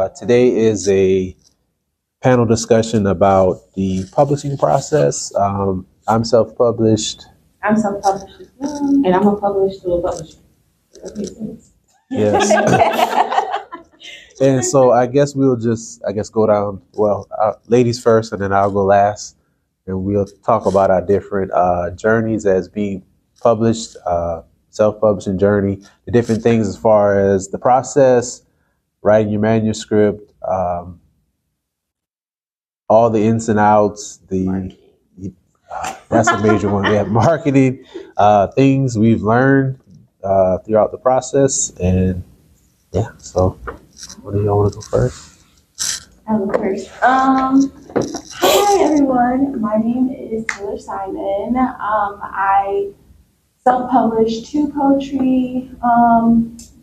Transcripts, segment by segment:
Today is a panel discussion about the publishing process. I'm self-published. I'm self-published as well, and I'm a published to a publisher. That makes sense. Yes. And so I guess we'll just, go down, ladies first, and then I'll go last. And we'll talk about our different journeys as being published, self-publishing journey, the different things as far as the process, writing your manuscript, all the ins and outs, that's a major one. We have marketing, things we've learned throughout the process. And yeah, so what do y'all want to go first? I'll go first. Hi everyone, my name is Taylor Simon. I self-published 2 poetry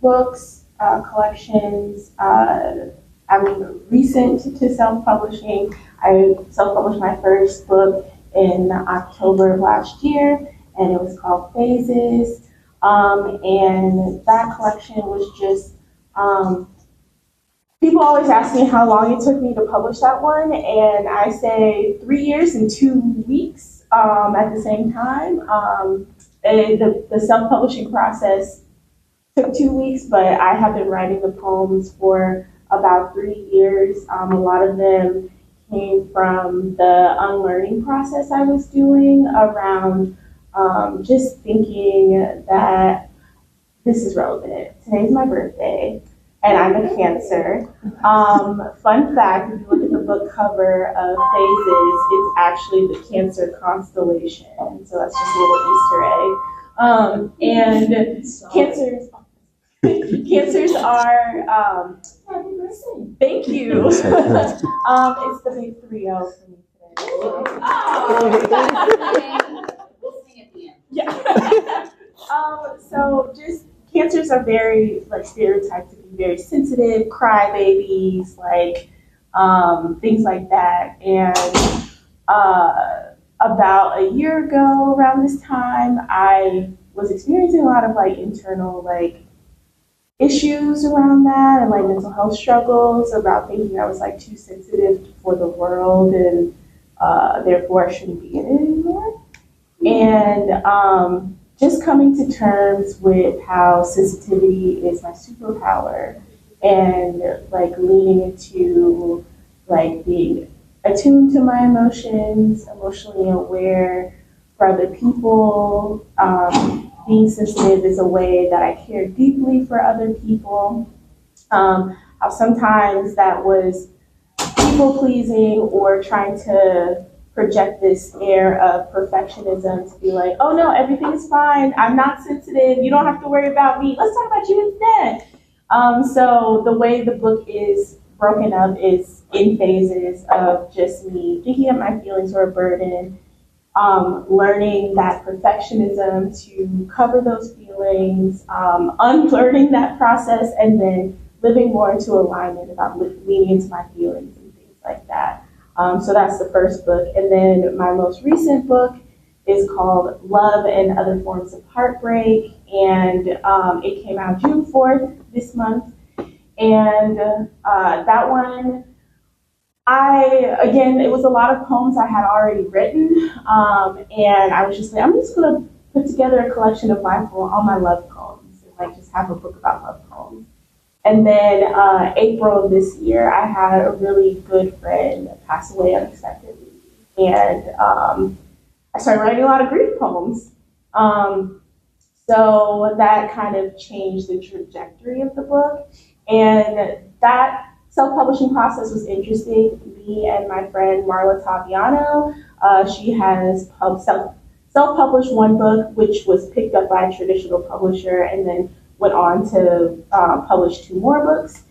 books, collections. I'm recent to self-publishing. I self-published my first book in October of last year, and it was called Phases. And that collection was just, people always ask me how long it took me to publish that one, and I say 3 years and 2 weeks at the same time. And the self-publishing process took 2 weeks, but I have been writing the poems for about 3 years. A lot of them came from the unlearning process I was doing around just thinking that this is relevant. Today's my birthday, and I'm a Cancer. Fun fact, if you look at the book cover of Phases, it's actually the Cancer constellation. So that's just a little Easter egg. And Cancers are, thank you. It's the big 3-0 for me today. Yeah. So just Cancers are very stereotyped to be very sensitive, crybabies, things like that. And about a year ago, around this time, I was experiencing a lot of internal issues around that, and mental health struggles about thinking I was too sensitive for the world, and therefore I shouldn't be in it anymore. And just coming to terms with how sensitivity is my superpower, and leaning into being attuned to my emotions, emotionally aware for other people. Being sensitive is a way that I care deeply for other people. How sometimes that was people pleasing or trying to project this air of perfectionism to be oh no, everything is fine. I'm not sensitive. You don't have to worry about me. Let's talk about you instead. So the way the book is broken up is in phases of just me thinking that my feelings are a burden, learning that perfectionism to cover those feelings, unlearning that process, and then living more into alignment about leaning into my feelings and things like that. So that's the first book. And then my most recent book is called Love and Other Forms of Heartbreak, and it came out June 4th this month. And that one, it was a lot of poems I had already written, and I was just I'm just going to put together a collection of all my love poems, and just have a book about love poems. And then April of this year, I had a really good friend pass away unexpectedly, and I started writing a lot of grief poems. So that kind of changed the trajectory of the book, and that self-publishing process was interesting. Me and my friend Marla Taviano, she has self-published one book, which was picked up by a traditional publisher, and then went on to publish 2 more books.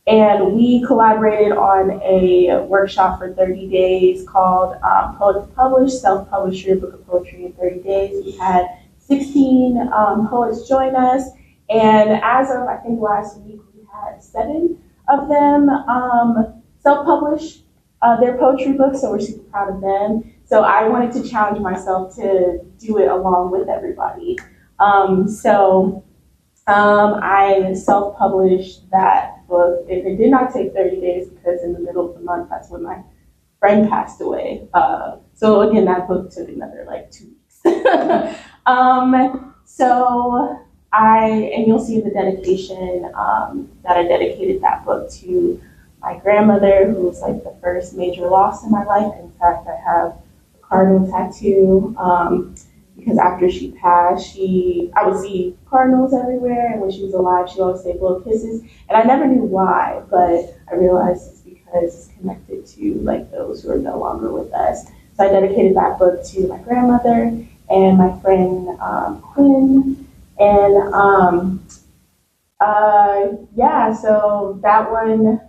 And we collaborated on a workshop for 30 days called Poetic Publish, Self-Publish Your Book of Poetry in 30 Days. We had 16 poets join us, and as of, I think, last week, we had 7 of them self-publish their poetry books, so we're super proud of them. So I wanted to challenge myself to do it along with everybody. So I self-published that book. It did not take 30 days because in the middle of the month, that's when my friend passed away. So again, that book took another like 2 weeks. So and you'll see the dedication that I dedicated that book to my grandmother, who was like the first major loss in my life. In fact, I have a cardinal tattoo because after she passed, I would see cardinals everywhere, and when she was alive, she always say blow kisses, and I never knew why, but I realized it's because it's connected to like those who are no longer with us. So I dedicated that book to my grandmother and my friend Quinn, and yeah, so that one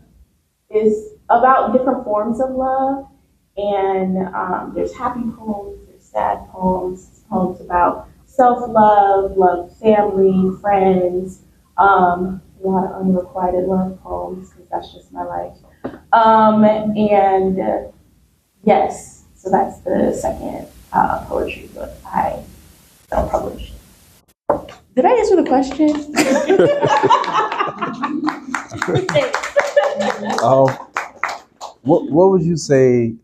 is about different forms of love, and there's happy poems, there's sad poems, poems about self-love, love, family, friends, a lot of unrequited love poems because that's just my life. And yes, so that's the second poetry book I self-published. Did I answer the question? What would you say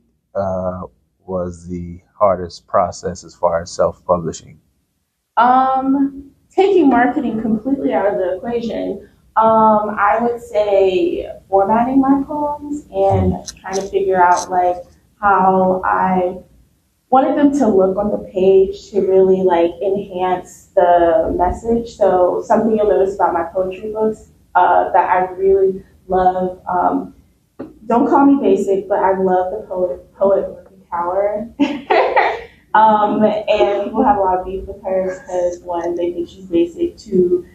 was the hardest process as far as self-publishing? Taking marketing completely out of the equation, I would say formatting my poems and trying to figure out like how I wanted them to look on the page to really like enhance the message. So something you'll notice about my poetry books that I really love. Don't call me basic, but I love the poet Ruby Tower. And people have a lot of beef with her because one, they think she's basic. Two,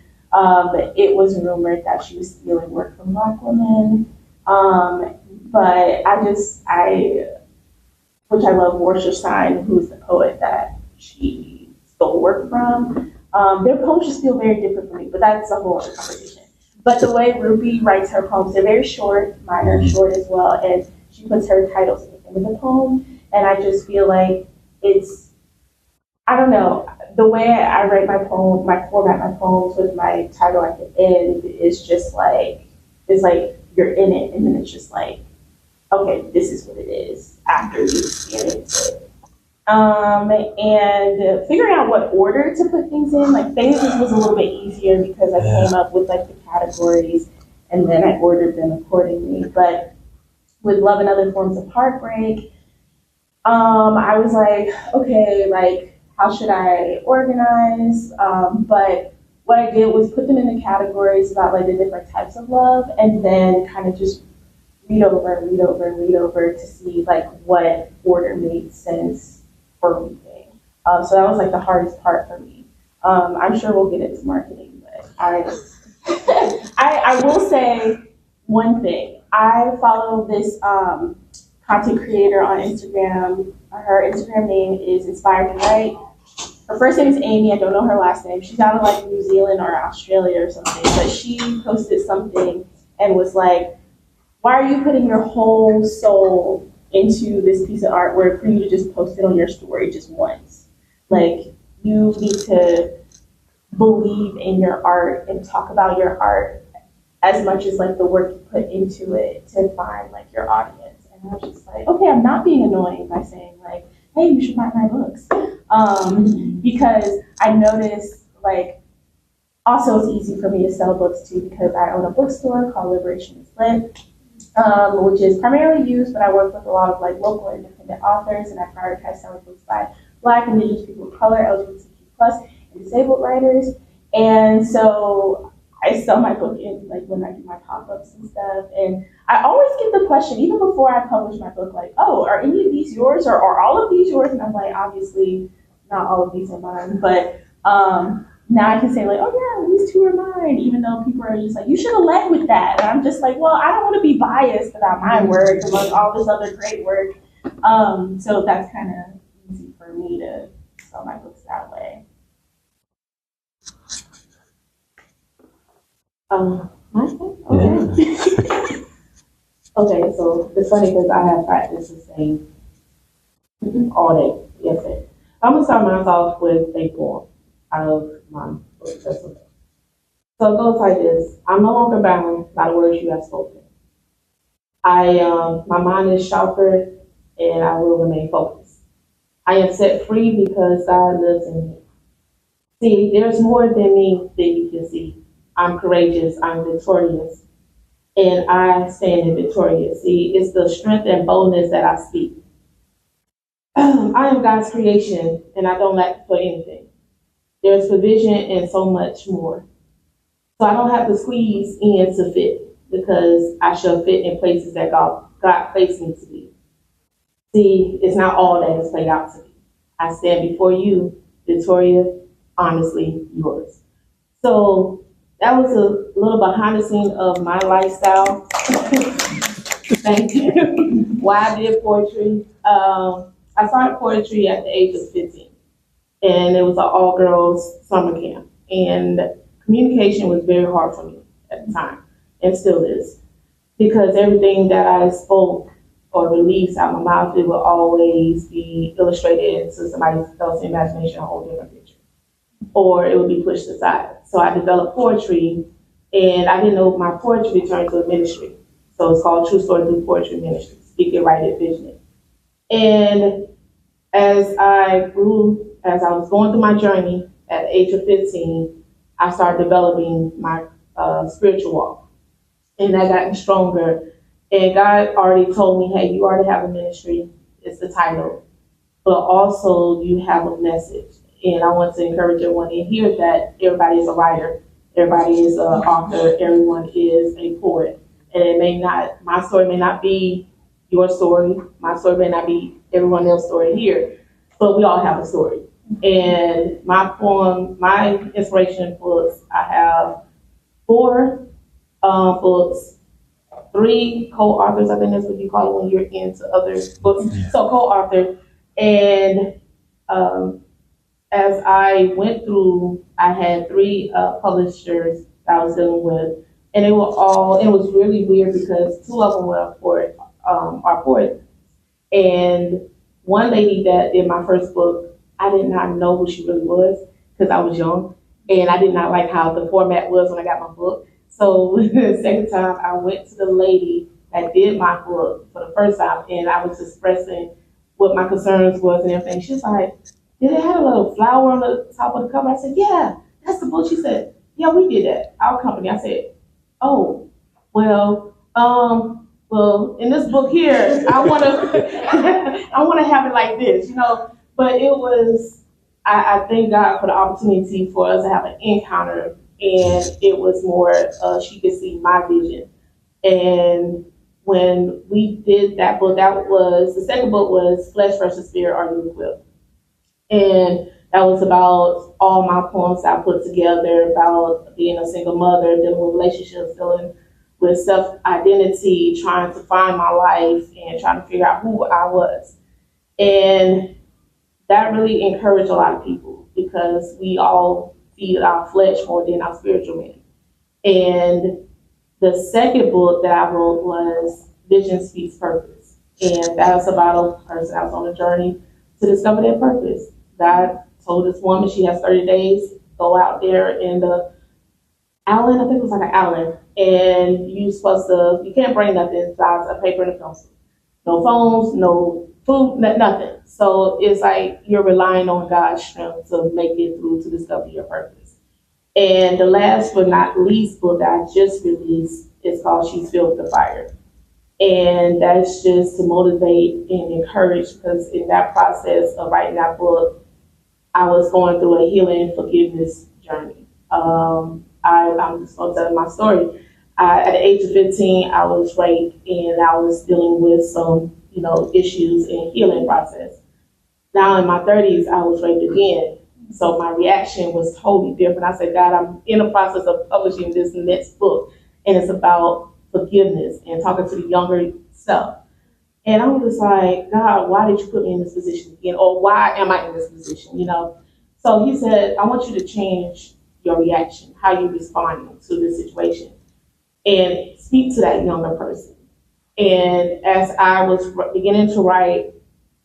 it was rumored that she was stealing work from Black women. But which I love, Worcestershire, who's the poet that she stole work from. Their poems just feel very different for me, but that's a whole other conversation. But the way Ruby writes her poems, they're very short, mine are short as well, and she puts her titles at the end of the poem, and I just feel like I don't know, the way I write my poem, my format my poems with my title at the end is just like, it's like you're in it, and then it's just like, okay, this is what it is after you experience it. And figuring out what order to put things in, like phases was a little bit easier because I came up with like the categories and then I ordered them accordingly. But with Love and Other Forms of Heartbreak, I was like, okay, like how should I organize? But what I did was put them in the categories about like the different types of love and then kind of just read over to see like what order made sense for reading. So that was like the hardest part for me. I'm sure we'll get into marketing, but I will say one thing. I follow this content creator on Instagram. Her Instagram name is Inspired to Write. Her first name is Amy. I don't know her last name. She's out of like New Zealand or Australia or something. But she posted something and was like, why are you putting your whole soul into this piece of artwork for you to just post it on your story just once? Like, you need to believe in your art and talk about your art as much as like the work you put into it to find like your audience. And I was just like, okay, I'm not being annoying by saying like, hey, you should buy my books. Because I noticed like, also it's easy for me to sell books too because I own a bookstore called Liberation is Lit. Which is primarily used, but I work with a lot of like local independent authors, and I prioritize selling books by Black, Indigenous people of color, LGBTQ+, and disabled writers. And so I sell my book in like when I do my pop-ups and stuff. And I always get the question, even before I publish my book, like, oh, are any of these yours or are all of these yours? And I'm like, obviously not all of these are mine, but now I can say like, oh yeah, these two are mine, even though people are just like, you should have led with that. And I'm just like, well, I don't want to be biased about my work among all this other great work. So that's kind of easy for me to sell my books that way. My turn? Okay. Yeah. Okay, so it's funny because I have practiced the same all day yesterday. I'm gonna start mine off with a poem out of my book. That's okay. So it goes like this. I'm no longer bound by the words you have spoken. My mind is sharper and I will remain focused. I am set free because God lives in me. See, there's more than me that you can see. I'm courageous, I'm victorious, and I stand in victorious. See, it's the strength and boldness that I speak. I am God's creation and I don't lack for anything. There's provision and so much more. So I don't have to squeeze in to fit because I shall fit in places that God placed me to be. See, it's not all that is played out to me. I stand before you, Victoria, honestly yours. So that was a little behind the scenes of my lifestyle. Thank you. Why I did poetry. I started poetry at the age of 15, and it was an all-girls summer camp. And communication was very hard for me at the time, and still is, because everything that I spoke or released out of my mouth, it will always be illustrated into somebody else's imagination, a whole different picture, or it would be pushed aside. So I developed poetry, and I didn't know my poetry turned to a ministry. So it's called True Story Through Poetry Ministry. Speak it, write it, vision it. And as I grew, as I was going through my journey at the age of 15, I started developing my spiritual walk. And I gotten stronger. And God already told me, hey, you already have a ministry. It's the title. But also you have a message. And I want to encourage everyone in here that everybody is a writer. Everybody is an author. Everyone is a poet. And it may not, my story may not be your story. My story may not be everyone else's story here. But we all have a story. And my poem, my inspiration books, I have 4 books, 3 co-authors. I think that's what you call it when you're into other books. Yeah. So co-author. And as I went through, I had 3 publishers that I was dealing with. And they were all, it was really weird because 2 of them were are poets. And one lady that did my first book, I did not know who she really was because I was young. And I did not like how the format was when I got my book. So the second time I went to the lady that did my book for the first time, and I was expressing what my concerns was and everything. She was like, did it have a little flower on the top of the cover? I said, yeah, that's the book. She said, yeah, we did that, our company. I said, oh, well, in this book here, I want to, I want to have it like this, you know. But it was, I thank God for the opportunity for us to have an encounter, and it was more, she could see my vision. And when we did that book, that was, the second book was Flesh versus Spirit, Are You Equipped? And that was about all my poems I put together about being a single mother, dealing with relationships, dealing with self-identity, trying to find my life and trying to figure out who I was. And that really encouraged a lot of people because we all feed our flesh more than our spiritual man. And the second book that I wrote was Vision Speaks Purpose. And that was about a person that was on a journey to discover their purpose. God told this woman she has 30 days, go out there in the island, I think it was like an island, and you can't bring nothing besides a paper and a pencil. No phones, no food, nothing. So it's like you're relying on God's strength to make it through to discover your purpose. And the last but not least book that I just released is called She's Filled with the Fire. And that's just to motivate and encourage, because in that process of writing that book, I was going through a healing forgiveness journey. I'm just going to tell my story. At the age of 15, I was raped, and I was dealing with some, issues in healing process. Now in my 30s, I was raped again. So my reaction was totally different. I said, God, I'm in the process of publishing this next book, and it's about forgiveness and talking to the younger self. And I was just like, God, why did you put me in this position again? Or why am I in this position, So he said, I want you to change your reaction, how you're responding to this situation, and speak to that younger person. And as I was beginning to write,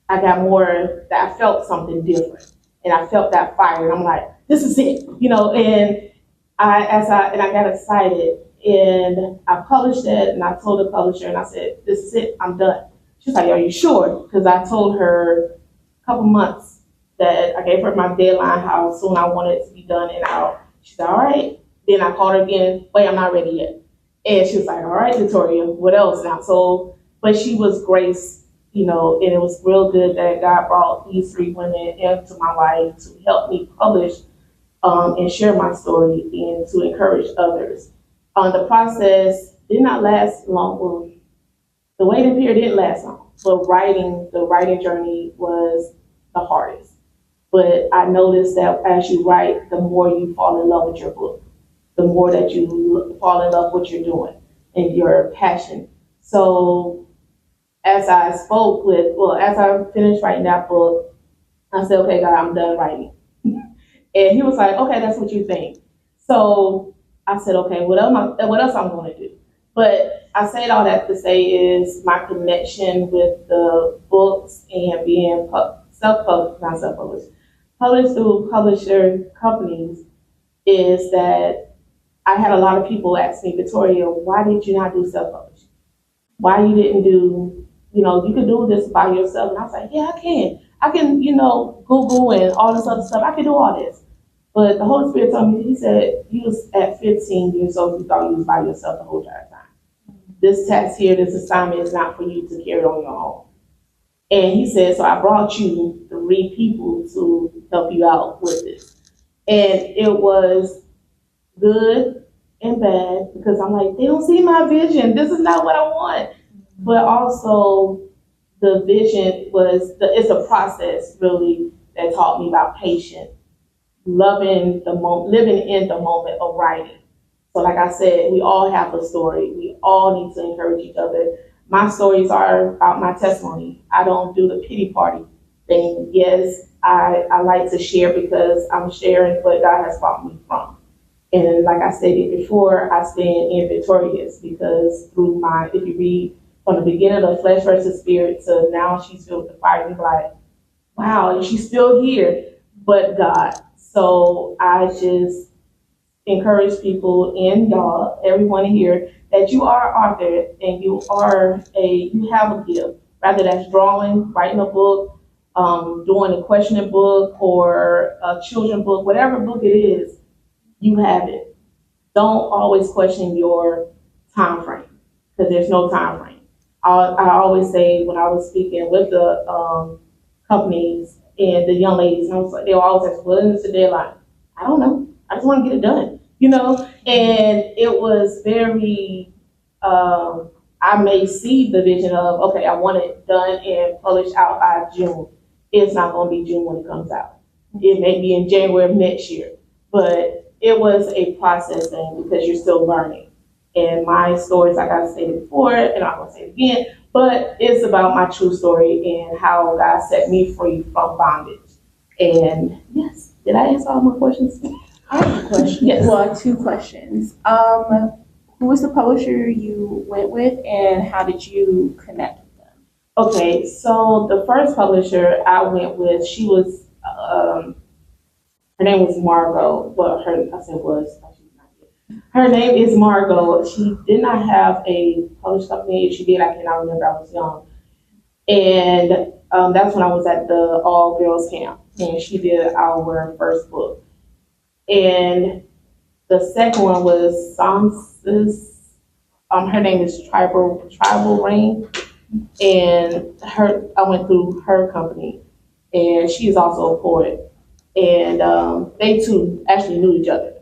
I got more, that I felt something different. And I felt that fire, and I'm like, this is it, and I got excited and I published it and I told the publisher and I said, this is it, I'm done. She's like, are you sure? Because I told her a couple months that I gave her my deadline, how soon I wanted it to be done and out. She said, all right. Then I called her again, wait, I'm not ready yet. And she was like, all right, Victoria, what else now? So, but she was grace, you know, and it was real good that God brought these three women into my life to help me publish and share my story and to encourage others. The process did not last long. Well, the waiting period didn't last long, but the writing journey was the hardest. But I noticed that as you write, the more you fall in love with your book, the more that you fall in love with what you're doing and your passion. So as I as I finished writing that book, I said, okay, God, I'm done writing. And he was like, okay, that's what you think. So I said, okay, what else I'm going to do? But I say all that to say is my connection with the books and being not self-published, published through publisher companies is that I had a lot of people ask me, Victoria, why did you not do self-publishing? Why you didn't do, you could do this by yourself. And I was like, yeah, I can. I can, Google and all this other stuff. I can do all this. But the Holy Spirit told me, he said, you was at 15 years old, you thought you was by yourself the whole entire time. This task here, this assignment is not for you to carry on your own. And he said, so I brought you 3 people to help you out with this. And it was good and bad because I'm like, they don't see my vision. This is not what I want. But also the vision it's a process really that taught me about patience, living in the moment of writing. So like I said, we all have a story. We all need to encourage each other. My stories are about my testimony. I don't do the pity party thing. Yes, I like to share because I'm sharing what God has brought me from. And like I stated before, I stand in victorious because if you read from the beginning of the flesh versus spirit to now she's filled with the fire, you're like, wow, and she's still here, but God. So I just encourage people and y'all, everyone here, that you are an author and you have a gift, whether that's drawing, writing a book, doing a questioning book or a children's book, whatever book it is, you have it. Don't always question your time frame because there's no time frame. I always say when I was speaking with the companies and the young ladies, I was like, they always ask, what is the deadline? I don't know. I just want to get it done, And it was very, I may see the vision of, okay, I want it done and published out by June. It's not going to be June when it comes out. It may be in January of next year, but it was a process thing because you're still learning. And my stories, like I stated before, and I'm going to say it again, but it's about my true story and how God set me free from bondage. And yes, did I answer all my questions? I have a question. Yes. Well, 2 questions. Who was the publisher you went with, and how did you connect with them? Okay, so the first publisher I went with, she was, her name was Margot. Well, her name is Margot. She did not have a published company. If she did, I cannot remember. I was young. And that's when I was at the all girls camp, and she did our first book. And the second one was Sansis. Her name is Tribal Rain, and I went through her company, and she's also a poet, and they two actually knew each other.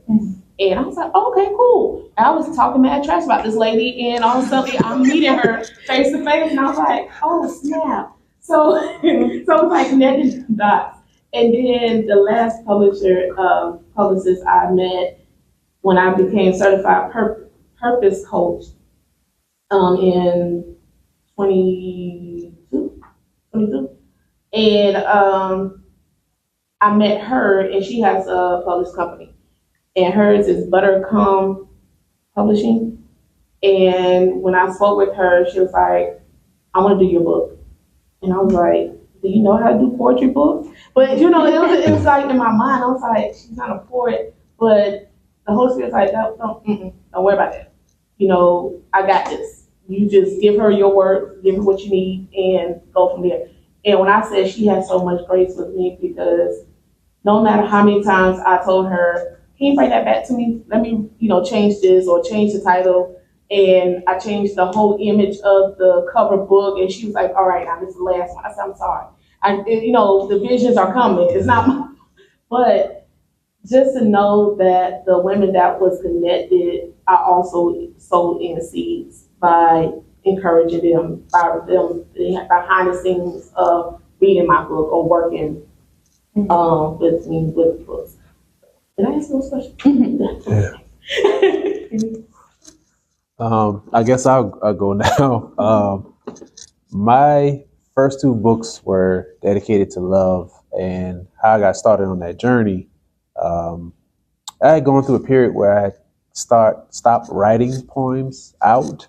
And I was like, oh, okay, cool. And I was talking mad trash about this lady, and all of a sudden I'm meeting her face to face, and I was like, oh snap! So it was like connecting the dots. And then the last publicist I met when I became certified purpose coach in 22. And I met her, and she has a published company. And hers is Buttercomb Publishing. And when I spoke with her, she was like, I want to do your book. And I was like, do you know how to do poetry books? But it was like in my mind, I was like, she's not a poet, but The Holy Spirit's like, no, don't worry about that. You know, I got this. You just give her your word, give her what you need, and go from there. And when I said she has so much grace with me, because no matter how many times I told her, can you bring that back to me? Let me, change this or change the title. And I changed the whole image of the cover book. And she was like, all right, now this is the last one. I said, I'm sorry. The visions are coming. It's not my, but just to know that the women that was connected, I also sowed in seeds by encouraging them, by them behind the scenes of reading my book or working with me with books. Did I answer those questions? Yeah. I guess I'll go now. My first two books were dedicated to love and how I got started on that journey. Um, I had gone through a period where I stopped writing poems out.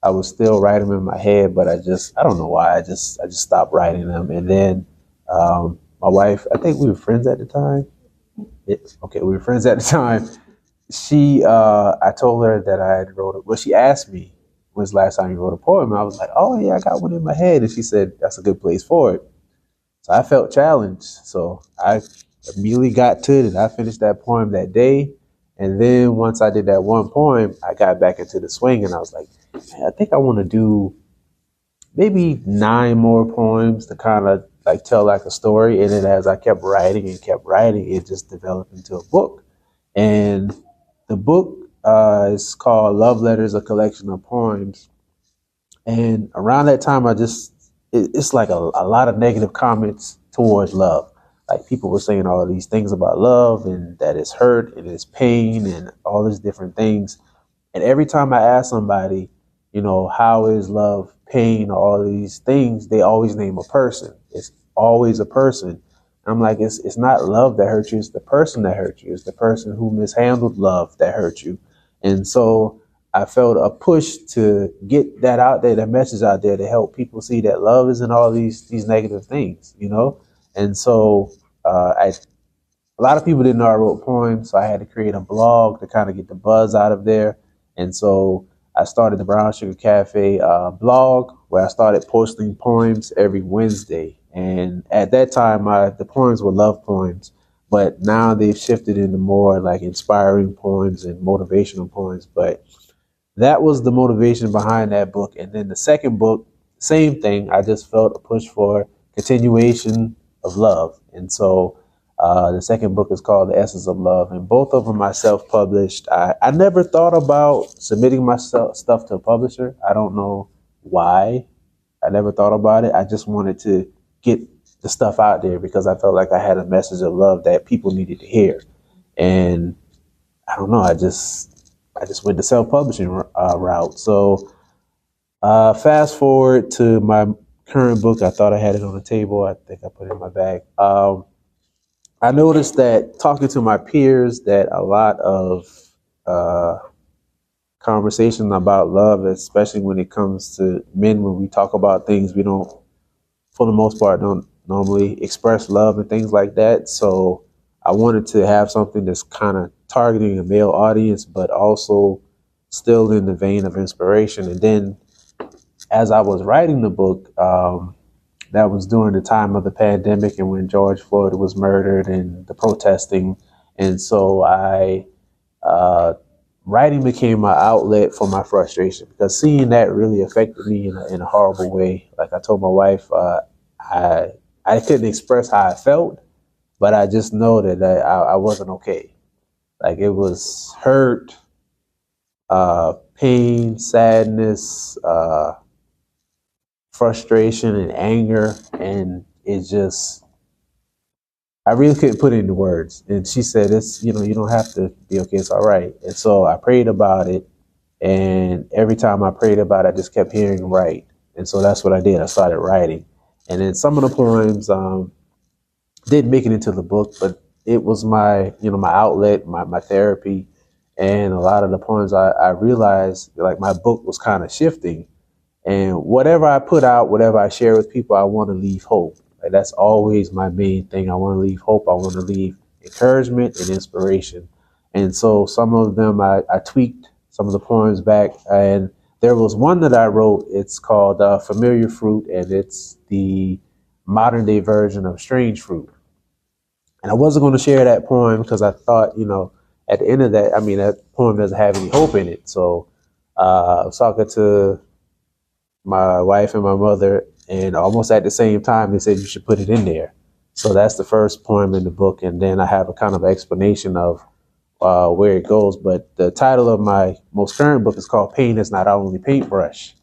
I was still writing them in my head, but I don't know why. I just stopped writing them. And then my wife, I think we were friends at the time. Okay, we were friends at the time. I told her that I had wrote it. Well, she asked me when's the last time you wrote a poem. I was like, oh yeah, I got one in my head. And she said, that's a good place for it. So I felt challenged. So I immediately got to it and I finished that poem that day. And then once I did that one poem, I got back into the swing and I was like, man, I think I want to do maybe 9 more poems to kind of like tell like a story. And then as I kept writing and kept writing, it just developed into a book. And the book is called Love Letters, a collection of poems. And around that time, it's like a lot of negative comments towards love. Like people were saying all these things about love and that it's hurt and it's pain and all these different things. And every time I ask somebody, how is love, pain, all these things, they always name a person. It's always a person. And I'm like, it's not love that hurt you, it's the person that hurt you. It's the person who mishandled love that hurt you. And so I felt a push to get that out there, that message out there to help people see that love isn't all these negative things. And so a lot of people didn't know I wrote poems, so I had to create a blog to kind of get the buzz out of there. And so I started the Brown Sugar Cafe blog where I started posting poems every Wednesday. And at that time, the poems were love poems, but now they've shifted into more like inspiring poems and motivational poems. But that was the motivation behind that book. And then the second book, same thing. I just felt a push for continuation of love. And so the second book is called The Essence of Love, and both of them I self-published. I never thought about submitting my stuff to a publisher. I don't know why. I never thought about it. I just wanted to get the stuff out there because I felt like I had a message of love that people needed to hear. And I don't know, I just went the self-publishing route. So fast forward to my current book. I thought I had it on the table. I think I put it in my bag. I noticed that talking to my peers that a lot of conversation about love, especially when it comes to men, when we talk about things we don't, for the most part, don't normally express love and things like that. So I wanted to have something that's kind of targeting a male audience, but also still in the vein of inspiration. And then as I was writing the book, that was during the time of the pandemic and when George Floyd was murdered and the protesting. And so writing became my outlet for my frustration because seeing that really affected me in a horrible way. Like I told my wife, I couldn't express how I felt, but I just know that I wasn't okay. Like it was hurt, pain, sadness, frustration and anger. And I really couldn't put it into words. And she said, you don't have to be okay. It's all right. And so I prayed about it. And every time I prayed about it, I just kept hearing write. And so that's what I did. I started writing. And then some of the poems didn't make it into the book, but it was my outlet, my therapy. And a lot of the poems I realized like my book was kind of shifting. And whatever I put out, whatever I share with people, I want to leave hope. Like that's always my main thing. I want to leave hope. I want to leave encouragement and inspiration. And so some of them I tweaked some of the poems back. And there was one that I wrote. It's called Familiar Fruit, and it's the modern day version of Strange Fruit. And I wasn't going to share that poem because I thought, at the end of that, I mean, that poem doesn't have any hope in it. So I was talking to my wife and my mother, and almost at the same time, they said you should put it in there. So that's the first poem in the book, and then I have a kind of explanation of where it goes. But the title of my most current book is called "Pain Is Not Our Only Paintbrush,"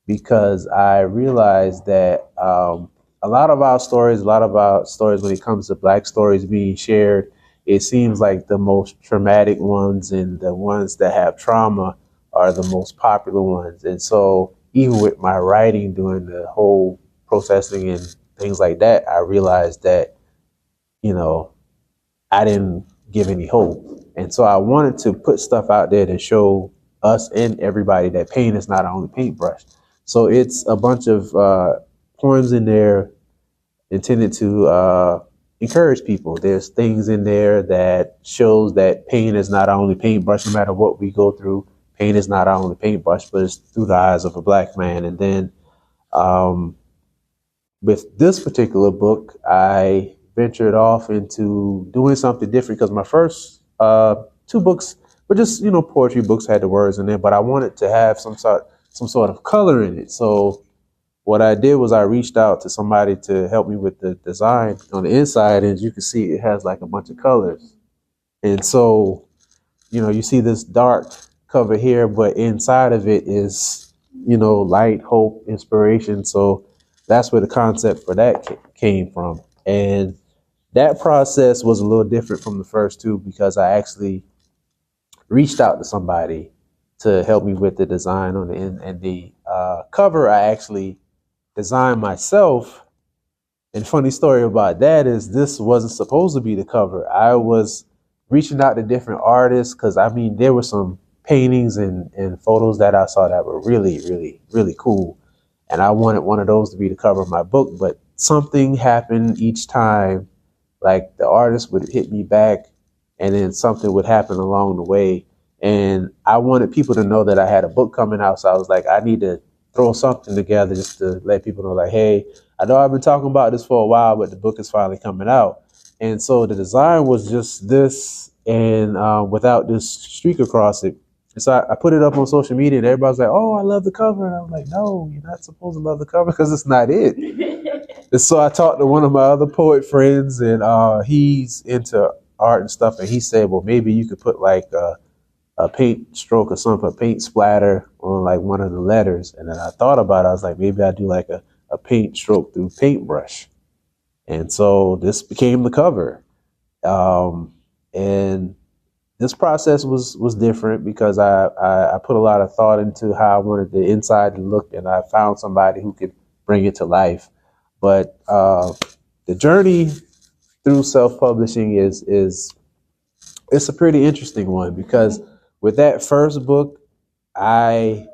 because I realized that a lot of our stories, when it comes to Black stories being shared, it seems like the most traumatic ones and the ones that have trauma are the most popular ones. And so even with my writing, doing the whole processing and things like that, I realized that, I didn't give any hope. And so I wanted to put stuff out there to show us and everybody that pain is not our only paintbrush. So it's a bunch of poems in there intended to encourage people. There's things in there that shows that pain is not our only paintbrush, no matter what we go through. Pain is not our only paintbrush, but it's through the eyes of a Black man. And then with this particular book, I ventured off into doing something different because my first two books were just, poetry books, had the words in there, but I wanted to have some sort of color in it. So what I did was I reached out to somebody to help me with the design on the inside, and as you can see, it has like a bunch of colors. And so, you see this dark cover here, but inside of it is, light, hope, inspiration. So that's where the concept for that came from. And that process was a little different from the first two because I actually reached out to somebody to help me with the design on the end. And the cover I actually designed myself. And funny story about that is this wasn't supposed to be the cover. I was reaching out to different artists because, there were some paintings and photos that I saw that were really, really, really cool. And I wanted one of those to be the cover of my book. But something happened each time. Like the artist would hit me back and then something would happen along the way. And I wanted people to know that I had a book coming out. So I was like, I need to throw something together just to let people know, like, hey, I know I've been talking about this for a while, but the book is finally coming out. And so the design was just this and without this streak across it. And so I put it up on social media and everybody's like, oh, I love the cover. And I was like, no, you're not supposed to love the cover because it's not it. And so I talked to one of my other poet friends, and he's into art and stuff. And he said, well, maybe you could put like a paint stroke or something, a paint splatter on like one of the letters. And then I thought about it. I was like, maybe I do like a paint stroke through paintbrush. And so this became the cover. And this process was different because I put a lot of thought into how I wanted the inside to look, and I found somebody who could bring it to life. But the journey through self-publishing is it's a pretty interesting one because with that first book, it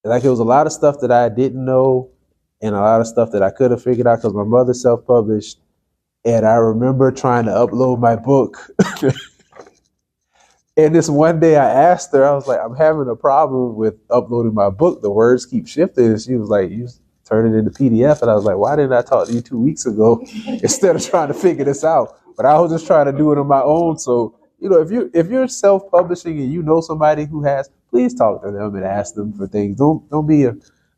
was a lot of stuff that I didn't know and a lot of stuff that I could have figured out because my mother self-published, and I remember trying to upload my book. And this one day I asked her, I was like, I'm having a problem with uploading my book. The words keep shifting. And she was like, you turn it into PDF. And I was like, why didn't I talk to you 2 weeks ago instead of trying to figure this out? But I was just trying to do it on my own. So, if you're self-publishing and you know somebody who has, please talk to them and ask them for things. Don't be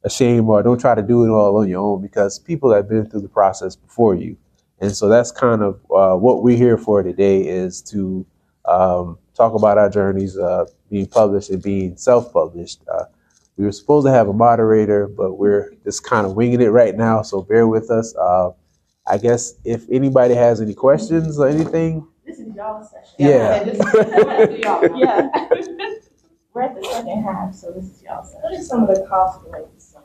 ashamed or don't try to do it all on your own because people have been through the process before you. And so that's kind of what we're here for today is to talk about our journeys being published and being self-published. We were supposed to have a moderator, but we're just kind of winging it right now, so bear with us. I guess if anybody has any questions or anything. This is y'all session. Yeah. Yeah. We're at the second half, so this is y'all session. What are some of the costs related to stuff?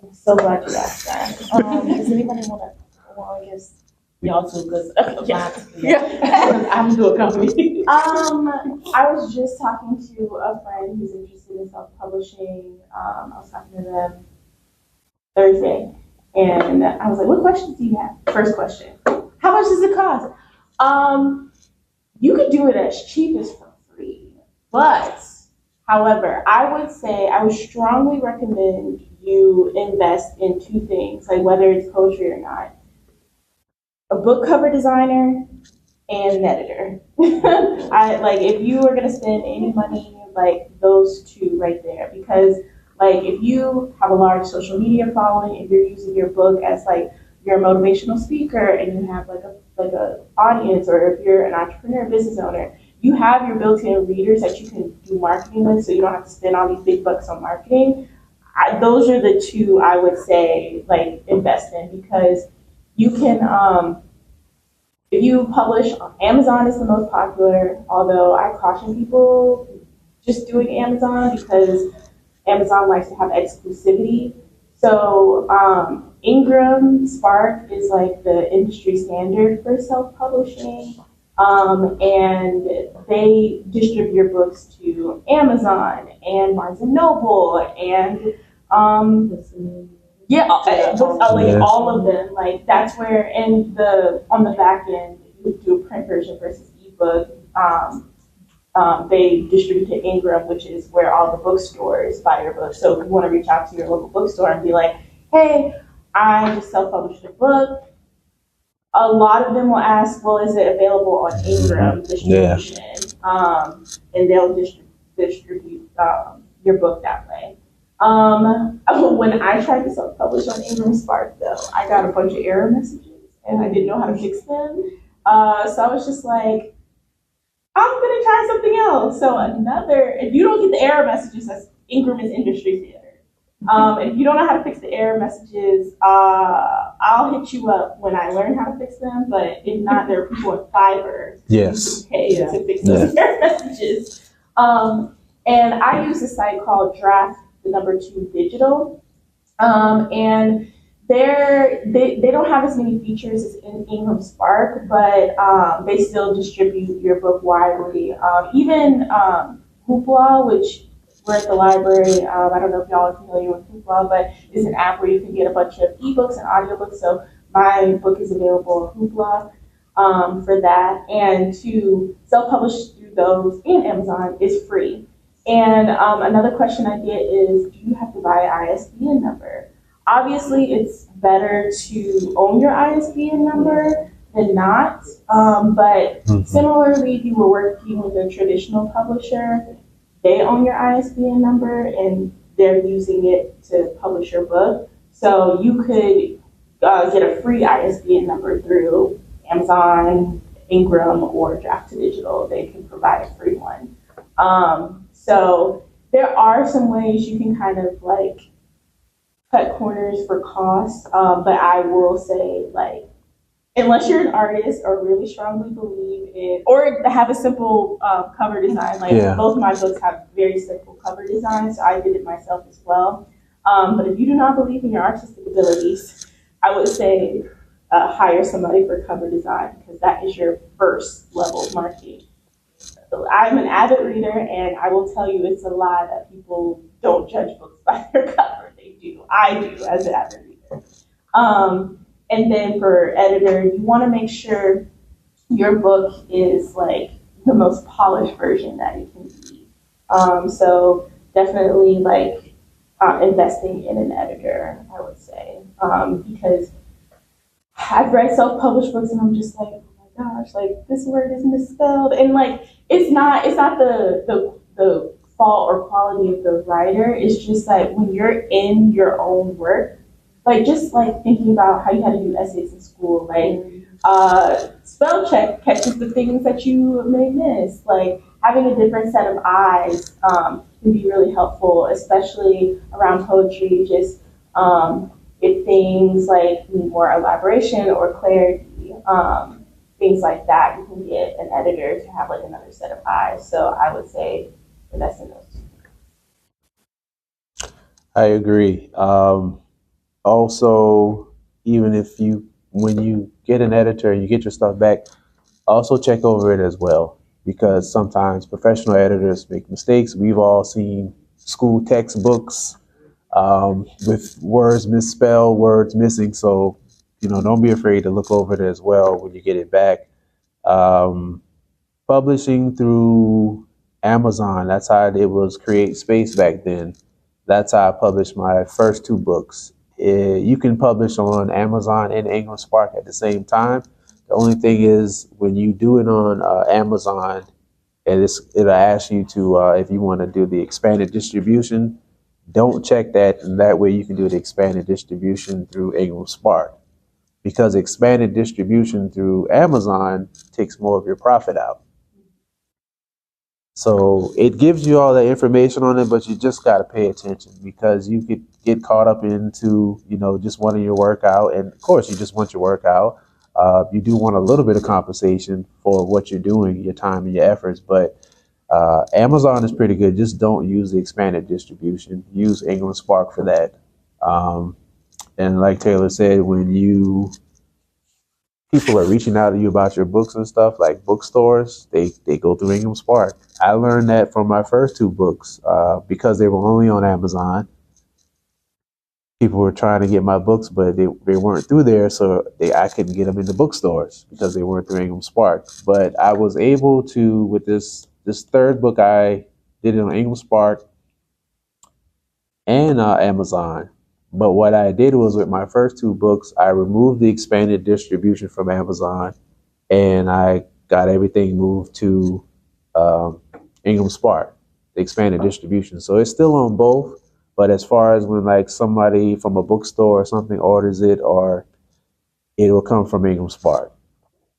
I'm so glad you asked that. Does anybody want to? Well, I guess y'all too, because I'm gonna do a company. I was just talking to a friend who's interested in self-publishing. I was talking to them Thursday, and I was like, "What questions do you have?" First question: how much does it cost? you could do it as cheap as for free. But, however, I would strongly recommend you invest in two things, like whether it's poetry or not. A book cover designer and an editor. I like if you are gonna spend any money, like those two right there, because like if you have a large social media following, if you're using your book as like you're a motivational speaker and you have like a audience, or if you're an entrepreneur, business owner, you have your built-in readers that you can do marketing with, so you don't have to spend all these big bucks on marketing. Those are the two I would say like invest in, because you can if you publish, Amazon is the most popular, although I caution people just doing Amazon because Amazon likes to have exclusivity. So Ingram Spark is like the industry standard for self-publishing, and they distribute your books to Amazon and Barnes and Noble and yeah, like all of them. Like that's where, and the on the back end, you do a print version versus ebook. They distribute to Ingram, which is where all the bookstores buy your books. So if you want to reach out to your local bookstore and be like, "Hey, I just self-published a book," a lot of them will ask, "Well, is it available on Ingram distribution?" And they'll distribute your book that way. When I tried to self-publish on Ingram Spark, though, I got a bunch of error messages and I didn't know how to fix them. So I was just like, I'm gonna try something else. So if you don't get the error messages, that's Ingram is industry standard. And if you don't know how to fix the error messages, I'll hit you up when I learn how to fix them. But if not, there are people at Fiverr Yes. who pay to fix those error messages. And I use a site called Draft the number 2 digital. And they don't have as many features as in Ingram Spark, but they still distribute your book widely. Even Hoopla, which we're at the library, I don't know if y'all are familiar with Hoopla, but it's an app where you can get a bunch of ebooks and audiobooks. So my book is available on Hoopla for that. And to self-publish through those and Amazon is free. And another question I get is, do you have to buy an ISBN number? Obviously, it's better to own your ISBN number than not. But similarly, if you were working with a traditional publisher, they own your ISBN number and they're using it to publish your book. So you could get a free ISBN number through Amazon, Ingram, or Draft to Digital. They can provide a free one. So there are some ways you can kind of like cut corners for costs, but I will say, like, unless you're an artist or really strongly believe in, or have a simple cover design, like both my books have very simple cover designs, so I did it myself as well. But if you do not believe in your artistic abilities, I would say hire somebody for cover design, because that is your first level of marketing. I'm an avid reader, and I will tell you, it's a lie that people don't judge books by their cover. They do. I do, as an avid reader. And then for editor, you want to make sure your book is like the most polished version that it can be. So definitely like investing in an editor, I would say, because I've read self-published books and I'm just like, oh my gosh, like this word is misspelled, and like it's not the fault or quality of the writer. It's just like when you're in your own work, like just like thinking about how you had to do essays in school, like spell check catches the things that you may miss. Like having a different set of eyes can be really helpful, especially around poetry. Just if things like need more elaboration or clarity, things like that, you can get an editor to have like another set of eyes. So I would say invest in those two. I agree. Also, even if when you get an editor and you get your stuff back, also check over it as well, because sometimes professional editors make mistakes. We've all seen school textbooks with words misspelled, words missing. So, don't be afraid to look over it as well when you get it back. publishing through Amazon. That's how it was Create Space back then. That's how I published my first two books. You can publish on Amazon and Ingram Spark at the same time. The only thing is when you do it on Amazon, and it'll ask you to if you want to do the expanded distribution, don't check that, and that way you can do the expanded distribution through Ingram Spark because expanded distribution through Amazon takes more of your profit out. So it gives you all the information on it, but you just got to pay attention because you could get caught up into, just wanting your workout. And of course, you just want your workout. You do want a little bit of compensation for what you're doing, your time and your efforts. But Amazon is pretty good. Just don't use the expanded distribution. Use Ingram Spark for that. And like Taylor said, when people are reaching out to you about your books and stuff, like bookstores, they go through Ingram Spark. I learned that from my first two books because they were only on Amazon. People were trying to get my books, but they weren't through there, so I couldn't get them in the bookstores because they weren't through Ingram Spark. But I was able to, with this third book, I did it on Ingram Spark and Amazon. But what I did was with my first two books, I removed the expanded distribution from Amazon and I got everything moved to Ingram Spark, the expanded distribution. So it's still on both, but as far as when like somebody from a bookstore or something orders it, or it will come from Ingram Spark.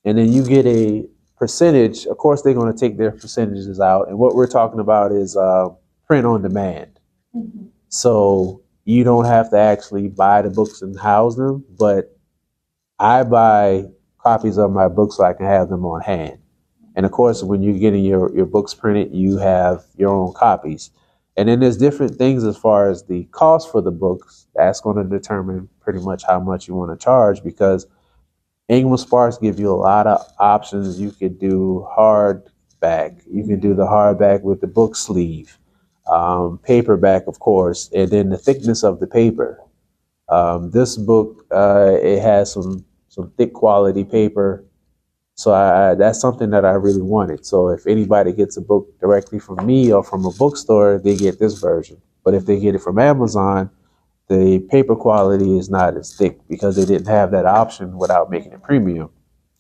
And then you get a percentage. Of course, they're going to take their percentages out. And what we're talking about is print on demand. Mm-hmm. So you don't have to actually buy the books and house them, but I buy copies of my books so I can have them on hand. And of course, when you're getting your books printed, you have your own copies. And then there's different things as far as the cost for the books. That's going to determine pretty much how much you want to charge, because Ingram Sparks give you a lot of options. You could do hardback. You can do the hardback with the book sleeve, paperback, of course, and then the thickness of the paper. This book, it has some thick quality paper. So that's something that I really wanted. So if anybody gets a book directly from me or from a bookstore, they get this version. But if they get it from Amazon, the paper quality is not as thick because they didn't have that option without making it premium.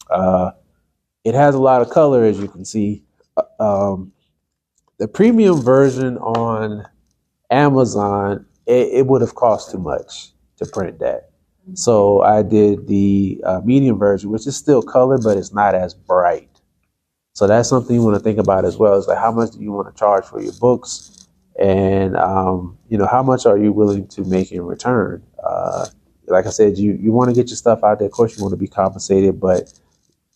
It has a lot of color, as you can see. The premium version on Amazon, it would have cost too much to print that. So I did the medium version, which is still color, but it's not as bright. So that's something you want to think about as well. Is like, how much do you want to charge for your books, and how much are you willing to make in return? Like I said, you want to get your stuff out there. Of course, you want to be compensated, but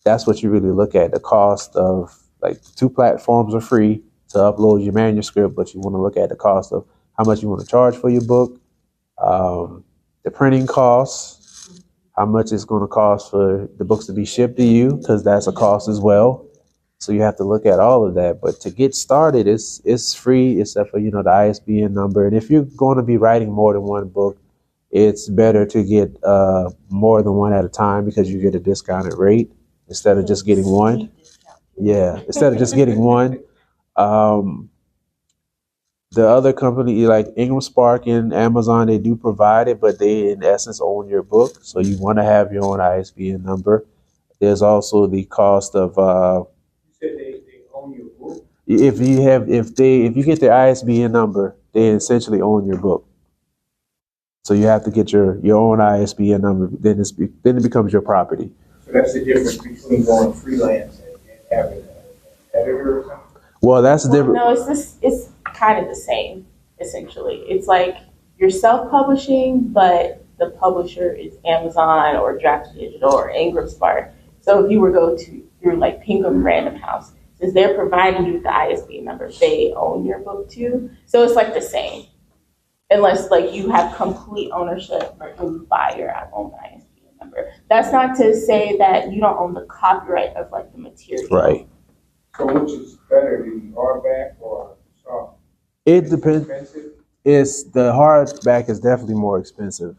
that's what you really look at. The cost of, like, the two platforms are free to upload your manuscript, but you want to look at the cost of how much you want to charge for your book. The printing costs, how much it's going to cost for the books to be shipped to you, because that's a cost as well. So you have to look at all of that. But to get started, it's free, except for, the ISBN number. And if you're going to be writing more than one book, it's better to get more than one at a time, because you get a discounted rate instead of just getting one. Yeah, instead of just getting one. The other company, like Ingram Spark and Amazon, they do provide it, but they in essence own your book. So you want to have your own ISBN number. There's also the cost of You said they own your book? if you get their ISBN number, they essentially own your book. So you have to get your own ISBN number. Then it becomes your property. So that's the difference between going freelance and having an editor or something? Well, that's different. No, it's kind of the same, essentially. It's like you're self-publishing, but the publisher is Amazon or Draft Digital or Ingram Spark. So if you were go through like Pinkham Random House, since they're providing you with the ISBN number, they own your book too. So it's like the same, unless like you have complete ownership or you buy your own ISBN number. That's not to say that you don't own the copyright of like the material. Right. So which is better, the hardback or soft? It depends. It's the hardback is definitely more expensive.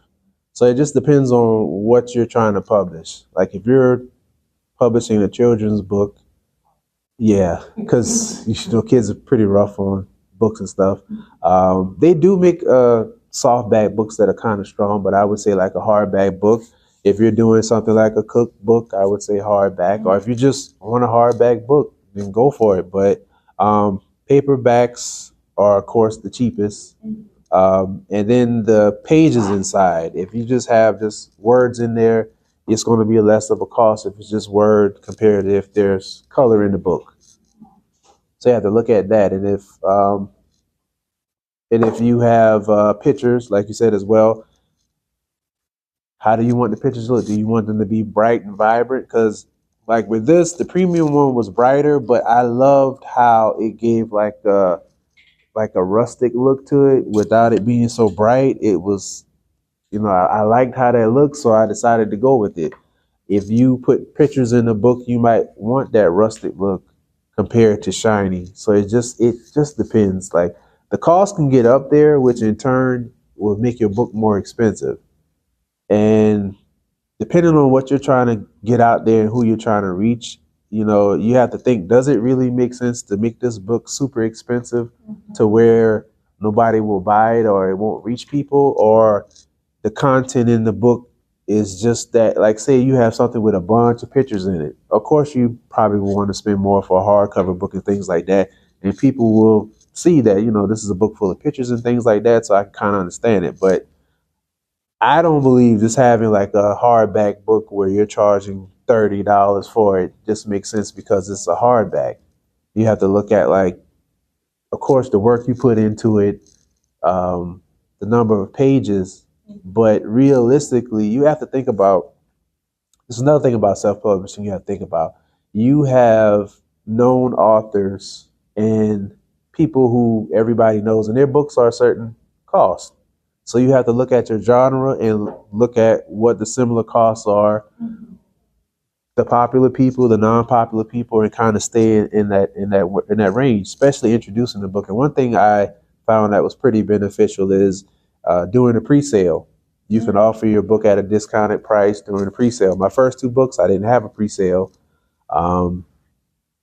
So it just depends on what you're trying to publish. Like if you're publishing a children's book, Yeah, because you know kids are pretty rough on books and stuff. They do make softback books that are kind of strong, but I would say like a hardback book. If you're doing something like a cookbook, I would say hardback. Or if you just want a hardback book, then go for it. But paperbacks are, of course, the cheapest. And then the pages inside. If you just have just words in there, it's going to be less of a cost if it's just word compared to if there's color in the book. So you have to look at that, and if you have pictures, like you said as well, how do you want the pictures to look? Do you want them to be bright and vibrant? Because like with this, the premium one was brighter, but I loved how it gave like a rustic look to it without it being so bright. It was, you know, I liked how that looked, so I decided to go with it. If you put pictures in the book, you might want that rustic look compared to shiny. So it just depends. Like the cost can get up there, which in turn will make your book more expensive. And depending on what you're trying to get out there and who you're trying to reach, you know, you have to think, does it really make sense to make this book super expensive to where nobody will buy it or it won't reach people, or the content in the book is just that, like say you have something with a bunch of pictures in it. Of course you probably will want to spend more for a hardcover book and things like that. And people will see that, you know, this is a book full of pictures and things like that. So I can kind of understand it. But I don't believe just having like a hardback book where you're charging $30 for it just makes sense because it's a hardback. You have to look at like, of course, the work you put into it, the number of pages, but realistically, you have to think about. There's another thing about self-publishing you have to think about. You have known authors and people who everybody knows, and their books are a certain cost. So you have to look at your genre and look at what the similar costs are, the popular people, the non-popular people, and kind of stay in that range, especially introducing the book. And one thing I found that was pretty beneficial is doing a pre-sale. You can offer your book at a discounted price during a pre-sale. My first two books, I didn't have a pre-sale. Um,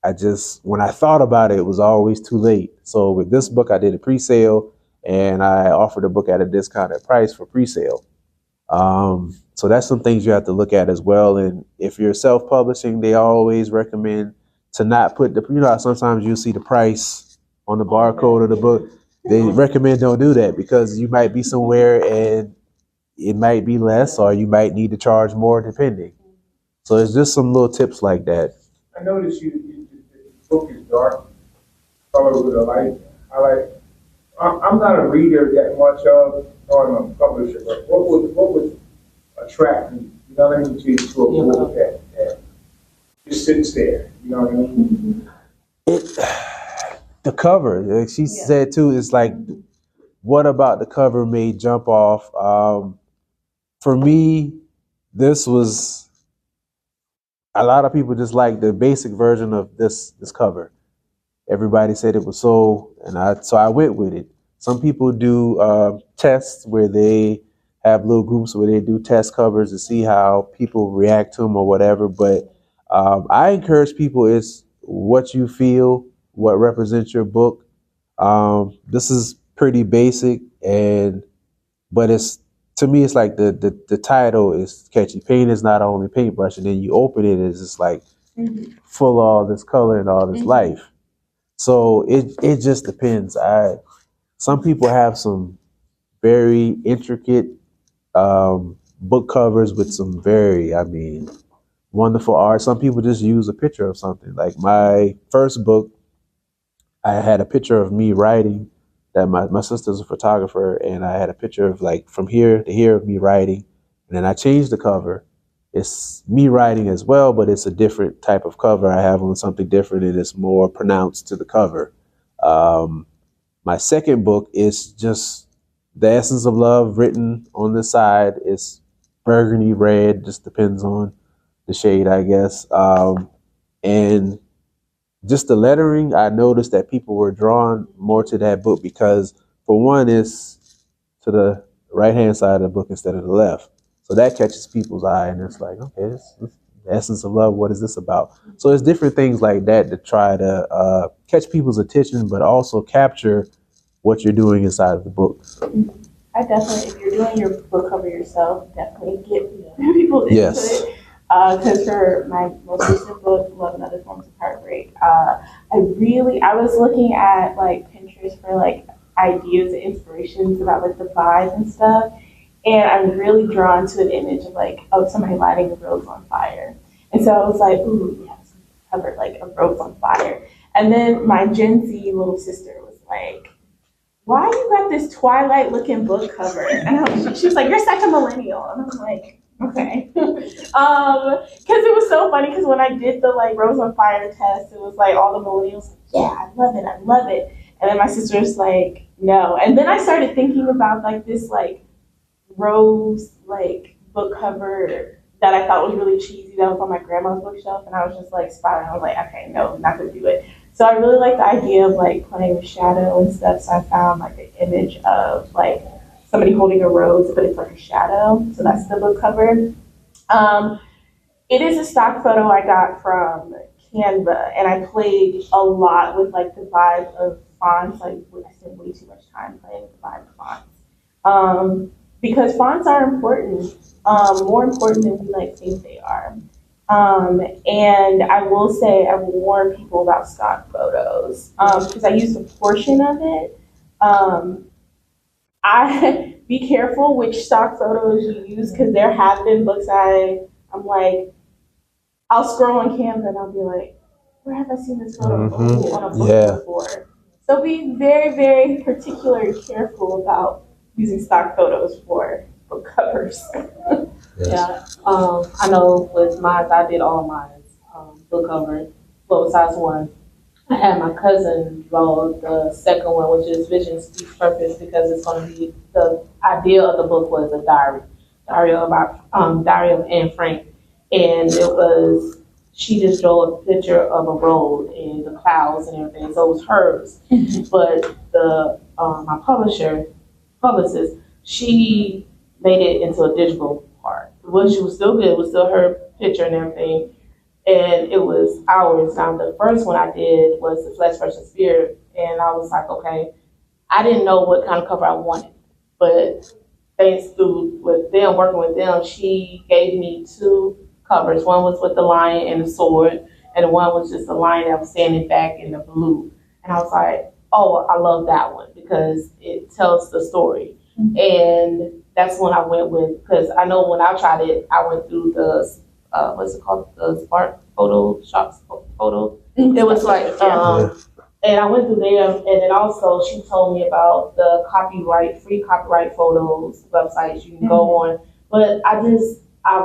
I just, when I thought about it, it was always too late. So with this book, I did a pre-sale and I offered a book at a discounted price for pre-sale. So that's some things you have to look at as well. And if you're self-publishing, they always recommend to not put the, you know, how sometimes you'll see the price on the barcode of the book. They recommend don't do that because you might be somewhere and it might be less, or you might need to charge more depending. So it's just some little tips like that. I noticed the book is dark, color with a light. I'm not a reader that much of, nor am I a publisher, but what would attract me, you know what I mean, to a book that just sits there, you know what I mean? It, the cover, like she said too, is like, what about the cover made jump off? For me, this was, a lot of people just like the basic version of this cover. Everybody said it was so I went with it. Some people do tests where they have little groups where they do test covers to see how people react to them or whatever. But I encourage people, it's what you feel, what represents your book. This is pretty basic, and but it's, to me, it's like the title is catchy. Paint is not only paintbrush, and then you open it, it's just like full of all this color and all this life. So it just depends. Some people have some very intricate book covers with some very, I mean, wonderful art. Some people just use a picture of something. Like my first book, I had a picture of me writing. That my sister's a photographer, and I had a picture of like from here to here of me writing, and then I changed the cover. It's me writing as well, but it's a different type of cover. I have on something different, and it's more pronounced to the cover. Um, my second book is just the essence of love written on the side. It's burgundy red, just depends on the shade, I guess. And just the lettering, I noticed that people were drawn more to that book because, for one, it's to the right hand side of the book instead of the left. So that catches people's eye, and it's like, okay, The essence of love. What is this about? So it's different things like that to try to catch people's attention, but also capture what you're doing inside of the book. I definitely, if you're doing your book cover yourself, definitely get people's Yes. input. Because for my most recent book, Love and Other Forms of Heartbreak, I was looking at like Pinterest for like ideas and inspirations about like the vibe and stuff. And I'm really drawn to an image of somebody lighting a rose on fire. And so I was like, ooh, yes, cover like a rose on fire. And then my Gen Z little sister was like, why you got this Twilight looking book cover? And she was like, you're such a millennial. And I'm like, okay. Because it was so funny because when I did the like Rose on Fire test, it was like all the millennials, like, yeah, I love it. And then my sister was like, no. And then I started thinking about like this like rose like book cover that I thought was really cheesy that was on my grandma's bookshelf, and I was just like spiraling. I was like, okay, no, I'm not gonna do it. So I really like the idea of like playing with shadow and stuff. So I found like an image of like somebody holding a rose, but it's like a shadow. So that's the book cover. It is a stock photo I got from Canva, and I played a lot with like the vibe of fonts. Like I spent way too much time playing with the vibe of fonts. Because fonts are important, more important than we like think they are. And I will say I will warn people about stock photos because I used a portion of it. I be careful which stock photos you use because there have been books I'm like, I'll scroll on Canva and I'll be like, where have I seen this photo on a book before? So be very, very particular and careful about using stock photos for book covers. Yeah, I know with mine, I did all mine book cover, but besides one, I had my cousin draw the second one, which is Vision Speaks Purpose, because it's going to be the idea of the book was a diary of Anne Frank, and it was she just drew a picture of a road and the clouds and everything, so it was hers, but the my publicist, she made it into a digital part. Which was still good, it was still her picture and everything, and it was ours. Now the first one I did was the Flesh versus Spirit, and I was like, okay, I didn't know what kind of cover I wanted, but thanks to with them working with them, she gave me two covers. One was with the lion and the sword, and the one was just the lion that was standing back in the blue. And I was like, oh, I love that one because it tells the story. And that's when I went with, because I know when I tried it, I went through the, what's it called? The Spark Photoshop photo. It was like, and I went through there, and then also she told me about the free copyright photos websites you can go on. But I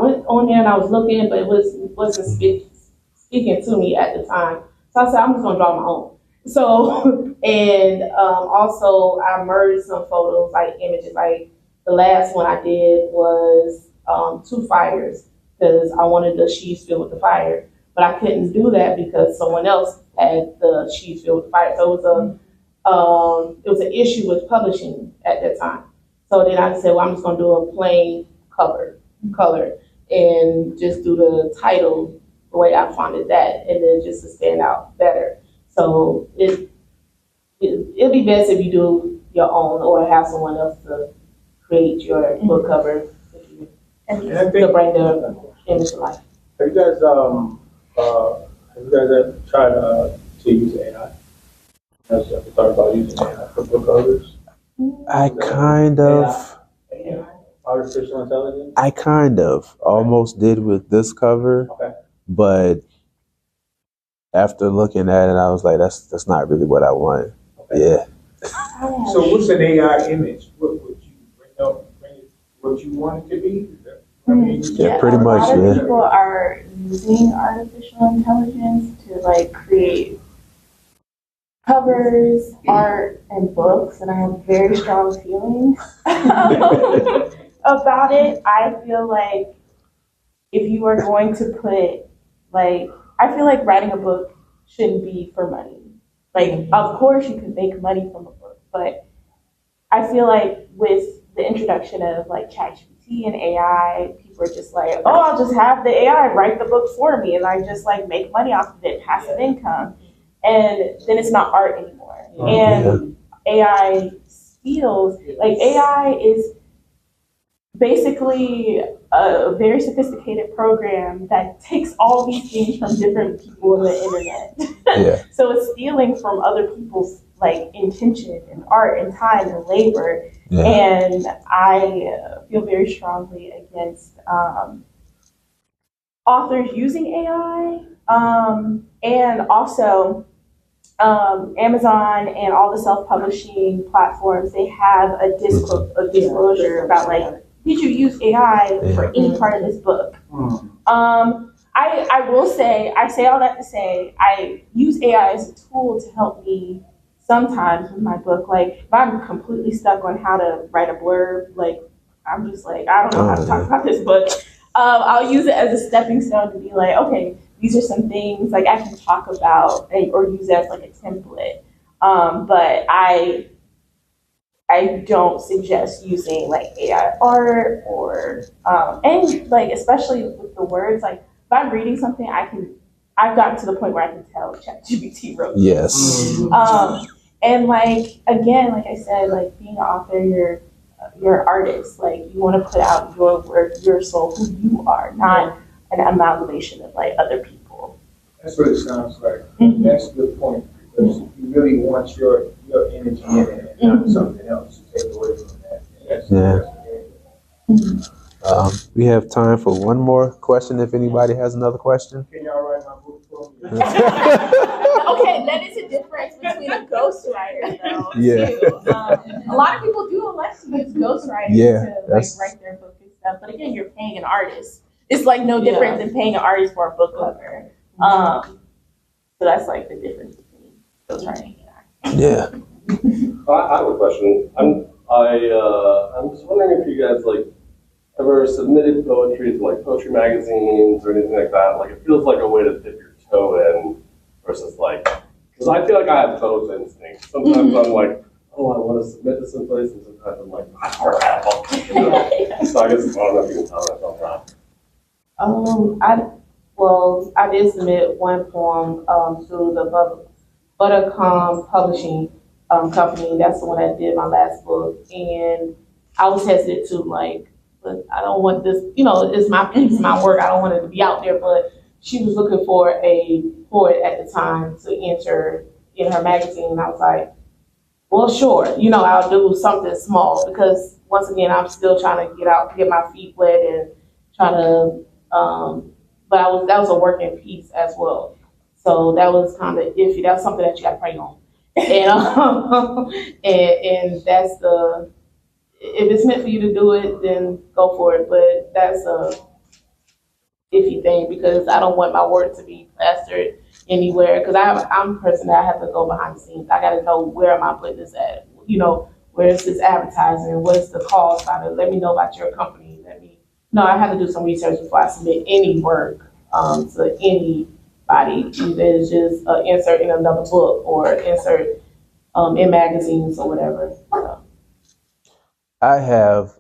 went on there and I was looking, but it wasn't speaking to me at the time. So I said, I'm just gonna draw my own. So, and also I merged some photos, like images, like the last one I did was two fires, because I wanted the sheaves filled with the fire, but I couldn't do that because someone else had the sheaves filled with the fire. So it was an issue with publishing at that time. So then I said, well, I'm just gonna do a plain color, and just do the title the way I founded that, and then just to stand out better. So it'd be best if you do your own or have someone else to create your book cover to bring the image to life. Have you guys ever tried to use AI? Have you ever thought about using AI for book covers? I kind of. AI? Artificial intelligence? I kind of almost did with this cover, but after looking at it, I was like, that's not really what I want. Yeah. So what's an AI image? What would you bring it what you want it to be? Yeah, pretty much. A lot of people are using artificial intelligence to like create covers, art, and books, and I have very strong feelings about it. I feel like if you are going to put I feel like writing a book shouldn't be for money. Like, of course you can make money from a book, but I feel like with the introduction of like ChatGPT see in AI, people are just like, oh, I'll just have the AI write the book for me and I just like make money off of it, passive income. And then it's not art anymore. And AI steals, like AI is basically a very sophisticated program that takes all these things from different people on the internet. So it's stealing from other people's like intention and art and time and labor. And I feel very strongly against authors using AI. And also Amazon and all the self-publishing platforms, they have a disclosure about like, did you use AI for any part of this book? I will say, I say all that to say, I use AI as a tool to help me sometimes with my book. Like, if I'm completely stuck on how to write a blurb, like, I'm just like, I don't know how to talk about this book. I'll use it as a stepping stone to be like, okay, these are some things like I can talk about or use it as like a template. But I don't suggest using like AI art or and like especially with the words, like if I'm reading something, I've gotten to the point where I can tell ChatGPT wrote this. Yes. And like again, like I said, like being an author, you're an artist. Like you want to put out your work, your soul, who you are, not an amalgamation of like other people. That's what it sounds like. That's a good point, because you really want your energy in it and not something else to take away from that. That's We have time for one more question if anybody has another question. Can y'all write my book for me? Okay, that is a difference between a ghostwriter though. Too. A lot of people do elect to use ghostwriters to like write their book and stuff. But again, you're paying an artist. It's like no difference than paying an artist for a book cover. So that's like the difference between ghostwriting and I have a question. I'm just wondering if you guys like ever submitted poetry to like poetry magazines or anything like that. Like it feels like a way to dip your toe in versus like, because I feel like I have both instincts. Sometimes I'm like, oh, I want to submit to some place, and sometimes I'm like, I don't have a book. So I guess I don't know if you can tell myself that. I did submit one poem to the Buttercom Publishing company. That's the one that did my last book, and I was hesitant to like, but I don't want this. You know, it's my piece, my work. I don't want it to be out there. But she was looking for a poet at the time to enter in her magazine, and I was like, well, sure. You know, I'll do something small because once again, I'm still trying to get my feet wet and trying to. But that was a working piece as well. So that was kind of iffy. That's something that you got to pray on. And that's if it's meant for you to do it, then go for it. But that's a iffy thing because I don't want my work to be plastered anywhere. Because I'm a person that I have to go behind the scenes. I got to know where am I putting this at. You know, where is this advertising? What's the call sign? Let me know about your company. I have to do some research before I submit any work to anybody. Either it's just insert in another book or insert in magazines or whatever. So. I have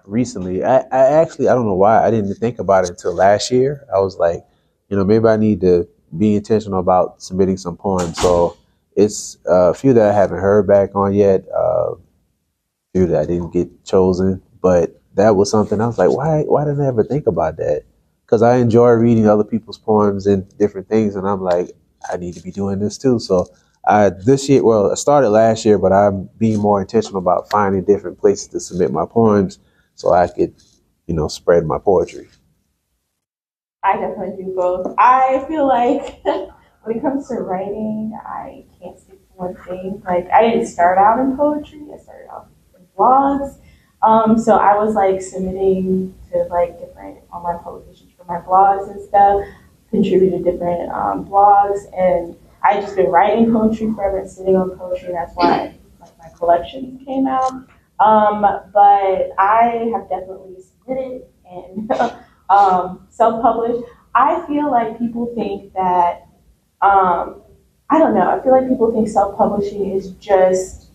recently, I actually, I don't know why I didn't think about it until last year. I was like, maybe I need to be intentional about submitting some poems. So it's a few that I haven't heard back on yet, a few that I didn't get chosen, but that was something I was like, why didn't I ever think about that? Because I enjoy reading other people's poems and different things, and I'm like, I need to be doing this too. So this year, I started last year, but I'm being more intentional about finding different places to submit my poems so I could, spread my poetry. I definitely do both. I feel like when it comes to writing, I can't stick to one thing. Like I didn't start out in poetry. I started out in blogs. So I was like submitting to like different online publications for my blogs and stuff, contributed to different blogs, and I just been writing poetry forever and sitting on poetry. That's why like my collection came out. But I have definitely submitted and self-published. I feel like people think that I don't know. I feel like people think self-publishing is just,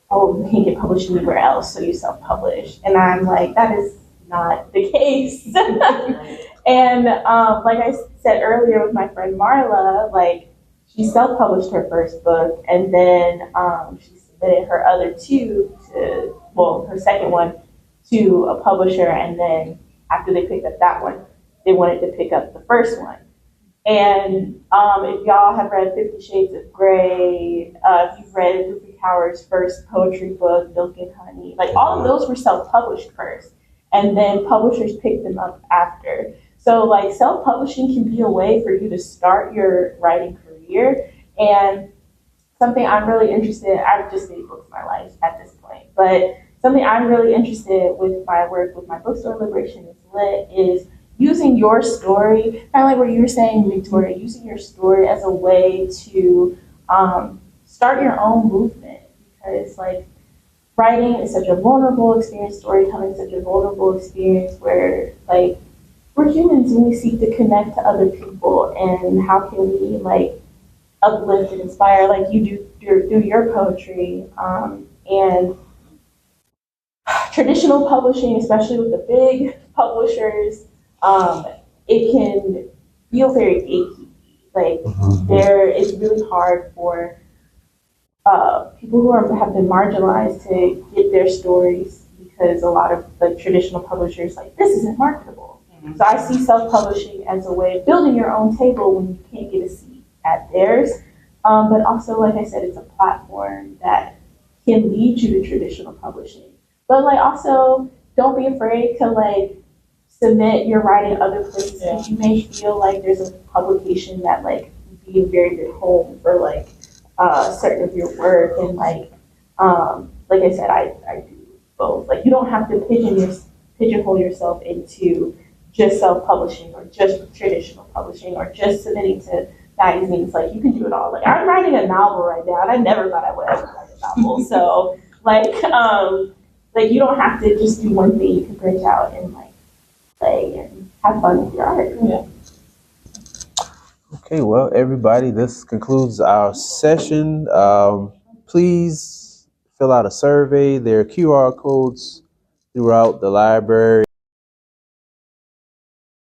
oh, you can't get published anywhere else, so you self-publish. And I'm like, that is not the case. And like I said earlier with my friend Marla, like she self-published her first book, and then she submitted her other two to, well, her second one to a publisher, and then after they picked up that one, they wanted to pick up the first one. And if y'all have read 50 Shades of Grey, if you've read Rupi Kaur's first poetry book, Milk and Honey, like all of those were self-published first, and then publishers picked them up after. So like self-publishing can be a way for you to start your writing career. And something I'm really interested in, I've just made books my life at this point, but something I'm really interested with my work with my bookstore Liberation is Lit is using your story, kind of like what you were saying, Victoria, using your story as a way to start your own movement. Because like writing is such a vulnerable experience, storytelling is such a vulnerable experience where like we're humans and we seek to connect to other people, and how can we like uplift and inspire like you do through your poetry. And traditional publishing, especially with the big publishers, it can feel very gatekeepy. Like it's really hard for people who have been marginalized to get their stories because a lot of the traditional publishers like this isn't marketable. So I see self-publishing as a way of building your own table when you can't get a seat at theirs. But also, like I said, it's a platform that can lead you to traditional publishing. But like also, don't be afraid to like submit your writing other places. Yeah. You may feel like there's a publication that like would be a very good home for like certain of your work, and like I said, I do both. Like you don't have to pigeonhole yourself into just self-publishing or just traditional publishing or just submitting to magazines. Like you can do it all. Like I'm writing a novel right now, and I never thought I would ever write a novel. So like you don't have to just do one thing. You can branch out and like play and have fun with your art. Yeah. Okay, well, everybody, this concludes our session. Please fill out a survey. There are QR codes throughout the library.